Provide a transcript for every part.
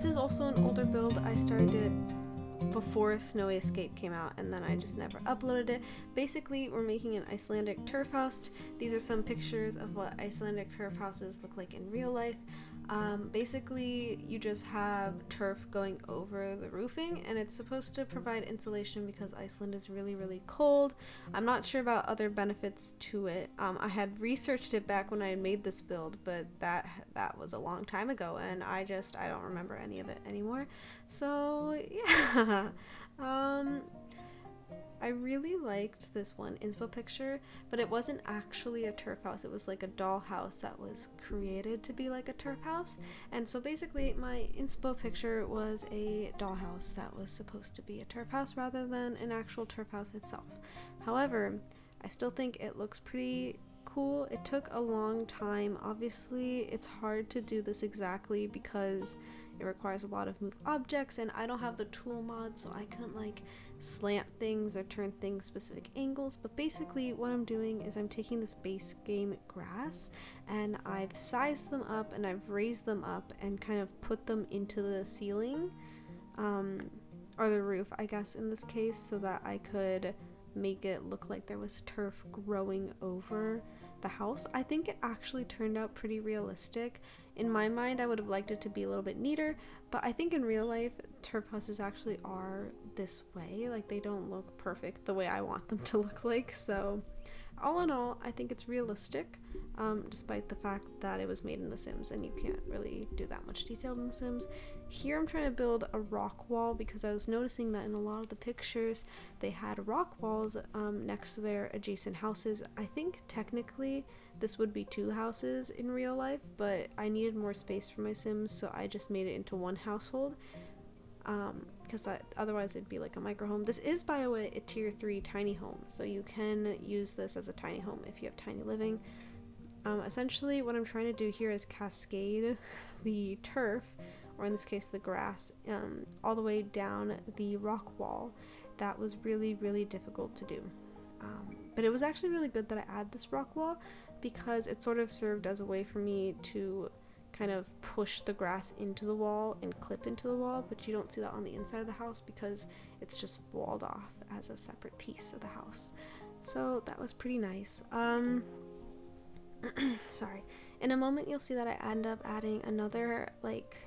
This is also an older build. I started it before Snowy Escape came out, and then I just never uploaded it. Basically, we're making an Icelandic turf house. These are some pictures of what Icelandic turf houses look like in real life. Basically, you just have turf going over the roofing, and it's supposed to provide insulation because Iceland is really, really cold. I'm not sure about other benefits to it. I had researched it back when I had made this build, but that was a long time ago, and I don't remember any of it anymore. So yeah. I really liked this one inspo picture, but it wasn't actually a turf house. It was like a doll house that was created to be like a turf house. And so basically my inspo picture was a doll house that was supposed to be a turf house rather than an actual turf house itself. However, I still think it looks pretty cool. It took a long time. Obviously, it's hard to do this exactly because it requires a lot of move objects, and I don't have the tool mod, so I couldn't like slant things or turn things specific angles. But basically what I'm doing is I'm taking this base game grass and I've sized them up and I've raised them up and kind of put them into the ceiling, or the roof, I guess, in this case, so that I could make it look like there was turf growing over the house. I think it actually turned out pretty realistic. In my mind, I would have liked it to be a little bit neater, but I think in real life, turf houses actually are this way. Like, they don't look perfect the way I want them to look like. So all in all, I think it's realistic, despite the fact that it was made in The Sims and you can't really do that much detail in The Sims. Here I'm trying to build a rock wall because I was noticing that in a lot of the pictures they had rock walls next to their adjacent houses. I think technically this would be 2 houses in real life, but I needed more space for my Sims, so I just made it into 1 household. Because otherwise it'd be like a micro home. This is, by the way, a tier 3 tiny home, so you can use this as a tiny home if you have tiny living. Essentially what I'm trying to do here is cascade the turf, or in this case the grass, all the way down the rock wall. That was really, really difficult to do. But it was actually really good that I added this rock wall because it sort of served as a way for me to kind of push the grass into the wall and clip into the wall, but you don't see that on the inside of the house because it's just walled off as a separate piece of the house. So that was pretty nice. Sorry. In a moment you'll see that I end up adding another like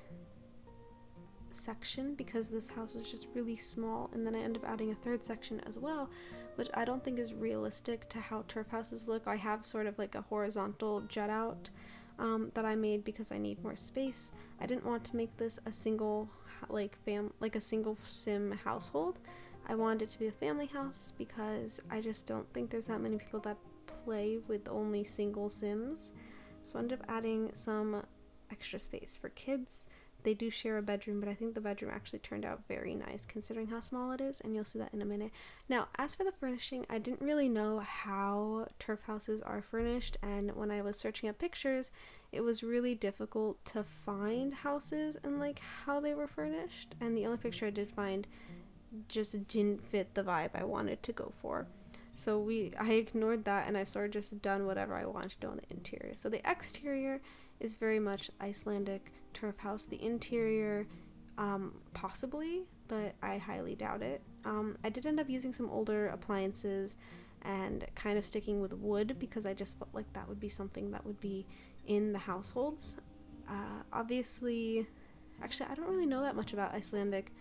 section because this house was just really small, and then I end up adding a 3rd section as well, which I don't think is realistic to how turf houses look. I have sort of like a horizontal jut out that I made because I need more space. I didn't want to make this a single a single sim household. I wanted it to be a family house because I just don't think there's that many people that play with only single sims. So I ended up adding some extra space for kids. They do share a bedroom, but I think the bedroom actually turned out very nice considering how small it is, and you'll see that in a minute. Now, as for the furnishing, I didn't really know how turf houses are furnished, and when I was searching up pictures, it was really difficult to find houses and like how they were furnished, and the only picture I did find just didn't fit the vibe I wanted to go for. So I ignored that, and I've sort of just done whatever I wanted to do on the interior. So the exterior is very much Icelandic turf house. The interior, possibly, but I highly doubt it. I did end up using some older appliances and kind of sticking with wood because I just felt like that would be something that would be in the households. Obviously, actually, I don't really know that much about Icelandic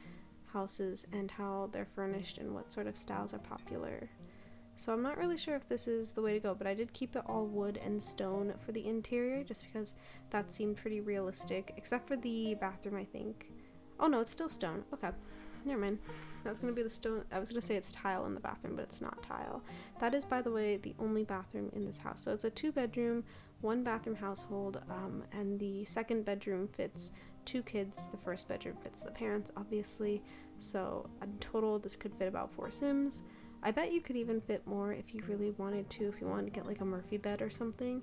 houses and how they're furnished and what sort of styles are popular. So I'm not really sure if this is the way to go, but I did keep it all wood and stone for the interior just because that seemed pretty realistic, except for the bathroom, I think. Oh no, it's still stone. Okay, never mind. That was going to be the stone. I was going to say it's tile in the bathroom, but it's not tile. That is, by the way, the only bathroom in this house. So it's a 2-bedroom, 1-bathroom household, and the 2nd bedroom fits 2 kids. The 1st bedroom fits the parents, obviously. So in total, this could fit about 4 Sims. I bet you could even fit more if you really wanted to, if you wanted to get like a Murphy bed or something.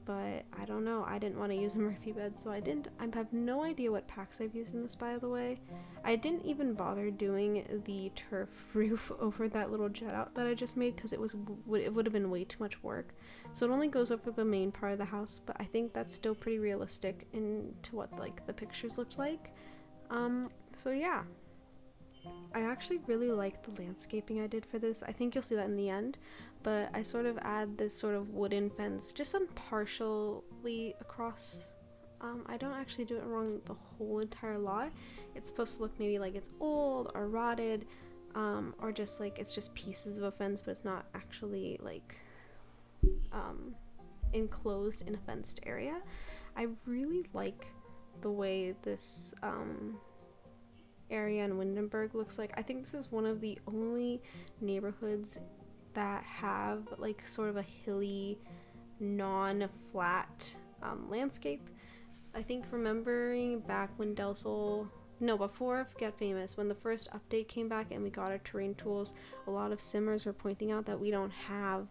But I don't know, I didn't want to use a Murphy bed, so I didn't. I have no idea what packs I've used in this, by the way. I didn't even bother doing the turf roof over that little jet out that I just made because it would have been way too much work. So it only goes over the main part of the house, but I think that's still pretty realistic into what like the pictures looked like. So yeah, I actually really like the landscaping I did for this. I think you'll see that in the end, but I sort of add this sort of wooden fence just on partially across. I don't actually do it along the whole entire lot. It's supposed to look maybe like it's old or rotted, or just like it's just pieces of a fence, but it's not actually like enclosed in a fenced area. I really like the way this area in Windenburg looks like. I think this is one of the only neighborhoods that have like sort of a hilly, non-flat landscape. I think remembering back when before Get Famous, when the first update came back and we got our terrain tools, a lot of simmers were pointing out that we don't have,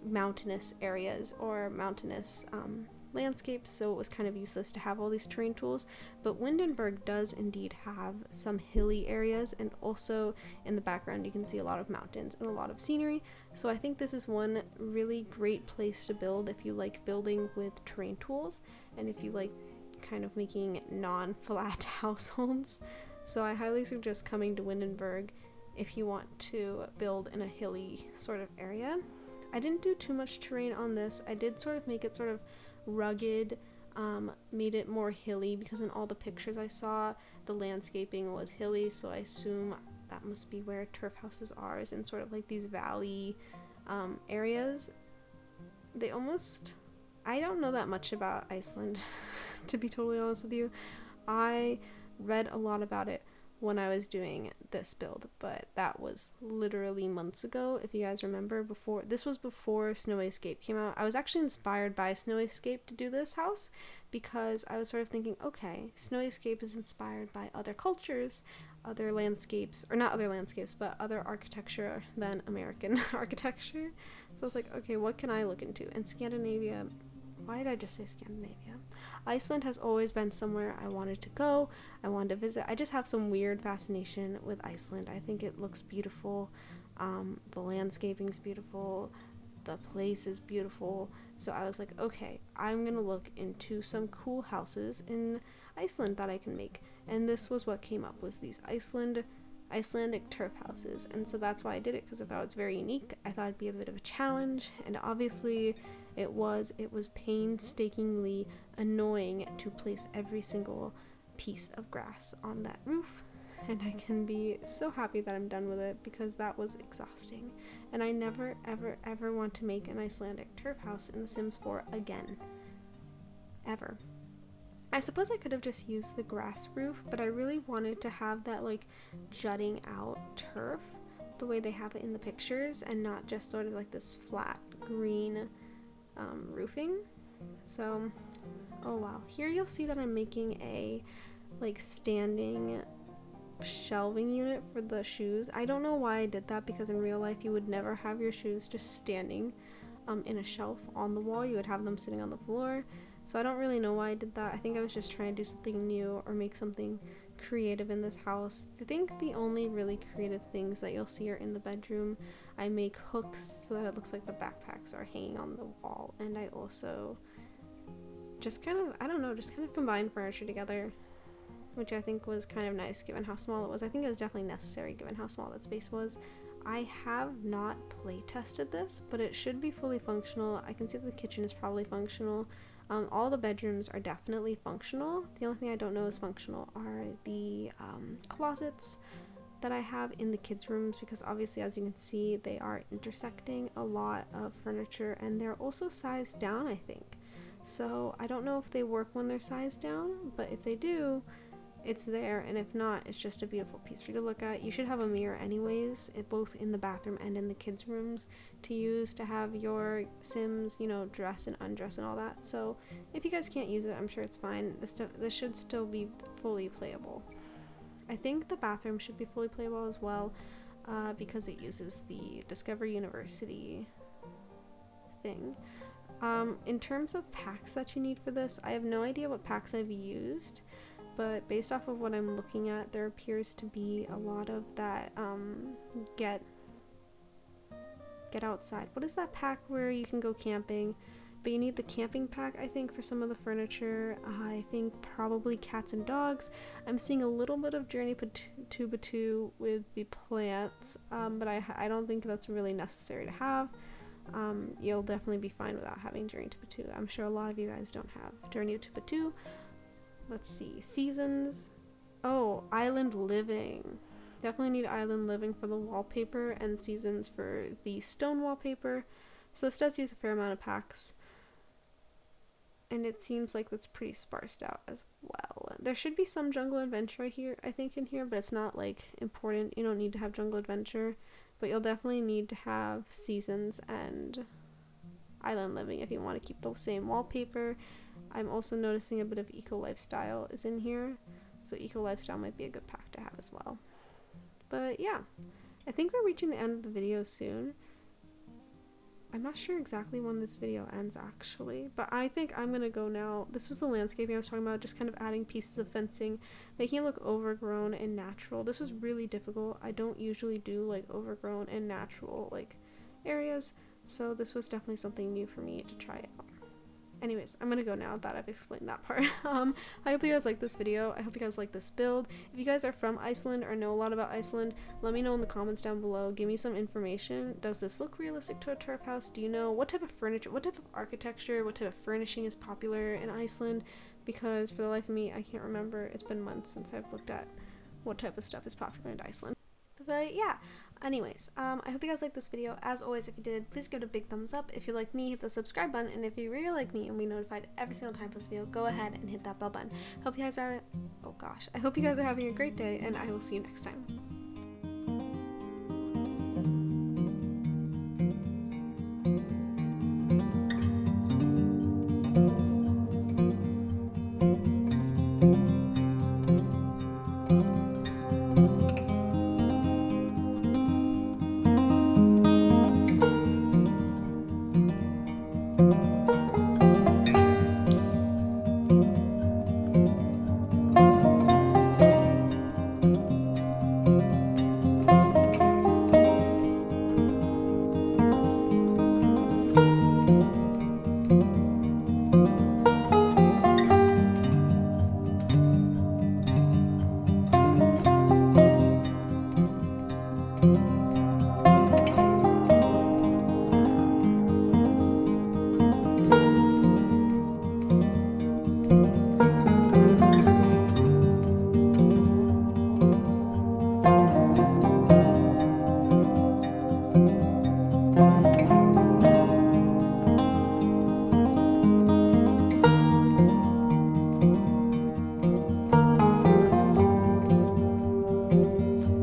mountainous areas or mountainous landscapes, so it was kind of useless to have all these terrain tools. But Windenburg does indeed have some hilly areas, and also in the background you can see a lot of mountains and a lot of scenery. So I think this is one really great place to build if you like building with terrain tools and if you like kind of making non-flat households. So I highly suggest coming to Windenburg if you want to build in a hilly sort of area. I didn't do too much terrain on this. I did sort of make it sort of rugged, made it more hilly because in all the pictures I saw the landscaping was hilly, so I assume that must be where turf houses are, is in sort of like these valley areas. I don't know that much about Iceland to be totally honest with you. I read a lot about it when I was doing this build, but that was literally months ago. If you guys remember, this was before Snow Escape came out. I was actually inspired by Snow Escape to do this house because I was sort of thinking, okay, Snow Escape is inspired by other cultures, other landscapes, or not other landscapes, but other architecture than American architecture. So I was like, okay, what can I look into? And Scandinavia, why did I just say Scandinavia? Iceland has always been somewhere I wanted to go. I wanted to visit. I just have some weird fascination with Iceland. I think it looks beautiful. The landscaping's beautiful. The place is beautiful. So I was like, okay, I'm gonna look into some cool houses in Iceland that I can make. And this was what came up, was these Icelandic turf houses. And so that's why I did it, because I thought it was very unique. I thought it'd be a bit of a challenge, and obviously it was painstakingly annoying to place every single piece of grass on that roof, and I can be so happy that I'm done with it because that was exhausting, and I never ever want to make an Icelandic turf house in The Sims 4 again, ever. I suppose I could have just used the grass roof, but I really wanted to have that like jutting out turf the way they have it in the pictures, and not just sort of like this flat green roofing. So, oh wow, here you'll see that I'm making a like standing shelving unit for the shoes. I don't know why I did that, because in real life you would never have your shoes just standing in a shelf on the wall. You would have them sitting on the floor. So I don't really know why I did that. I think I was just trying to do something new or make something creative in this house. I think the only really creative things that you'll see are in the bedroom. I make hooks so that it looks like the backpacks are hanging on the wall, and I also just kind of combine furniture together, which I think was kind of nice given how small it was. I think it was definitely necessary given how small that space was. I have not play tested this, but it should be fully functional. I can see that the kitchen is probably functional. All the bedrooms are definitely functional. The only thing I don't know is functional are the closets that I have in the kids' rooms, because obviously, as you can see, they are intersecting a lot of furniture, and they're also sized down, I think. So I don't know if they work when they're sized down, but if they do, it's there, and if not, it's just a beautiful piece for you to look at. You should have a mirror anyways, both in the bathroom and in the kids' rooms, to use to have your Sims, dress and undress and all that. So if you guys can't use it, I'm sure it's fine. This should still be fully playable. I think the bathroom should be fully playable as well, because it uses the Discover University thing. In terms of packs that you need for this, I have no idea what packs I've used, but based off of what I'm looking at, there appears to be a lot of that get outside. What is that pack where you can go camping? But you need the camping pack, I think, for some of the furniture. I think probably cats and dogs. I'm seeing a little bit of Journey to Batu with the plants, but I don't think that's really necessary to have. You'll definitely be fine without having Journey to Batu. I'm sure a lot of you guys don't have Journey to Batu. Let's see, seasons. Oh, island living. Definitely need island living for the wallpaper and seasons for the stone wallpaper. So this does use a fair amount of packs. And it seems like that's pretty sparsed out as well. There should be some jungle adventure here, I think, in here, but it's not like important. You don't need to have jungle adventure, but you'll definitely need to have seasons and island living if you want to keep the same wallpaper. I'm also noticing a bit of eco lifestyle is in here, so eco lifestyle might be a good pack to have as well. But yeah, I think we're reaching the end of the video soon. I'm not sure exactly when this video ends actually, but I think I'm gonna go now. This was the landscaping I was talking about, just kind of adding pieces of fencing, making it look overgrown and natural. This was really difficult. I don't usually do like overgrown and natural like areas, so this was definitely something new for me to try out. Anyways, I'm gonna go now that I've explained that part. I hope you guys like this video. I hope you guys like this build. If you guys are from Iceland or know a lot about Iceland, let me know in the comments down below. Give me some information. Does this look realistic to a turf house? Do you know what type of furniture, what type of architecture, what type of furnishing is popular in Iceland? Because for the life of me, I can't remember. It's been months since I've looked at what type of stuff is popular in Iceland. But yeah, anyways, I hope you guys liked this video. As always, if you did, please give it a big thumbs up. If you like me, hit the subscribe button, and if you really like me and be notified every single time I post a video, go ahead and hit that bell button. I hope you guys are having a great day, and I will see you next time.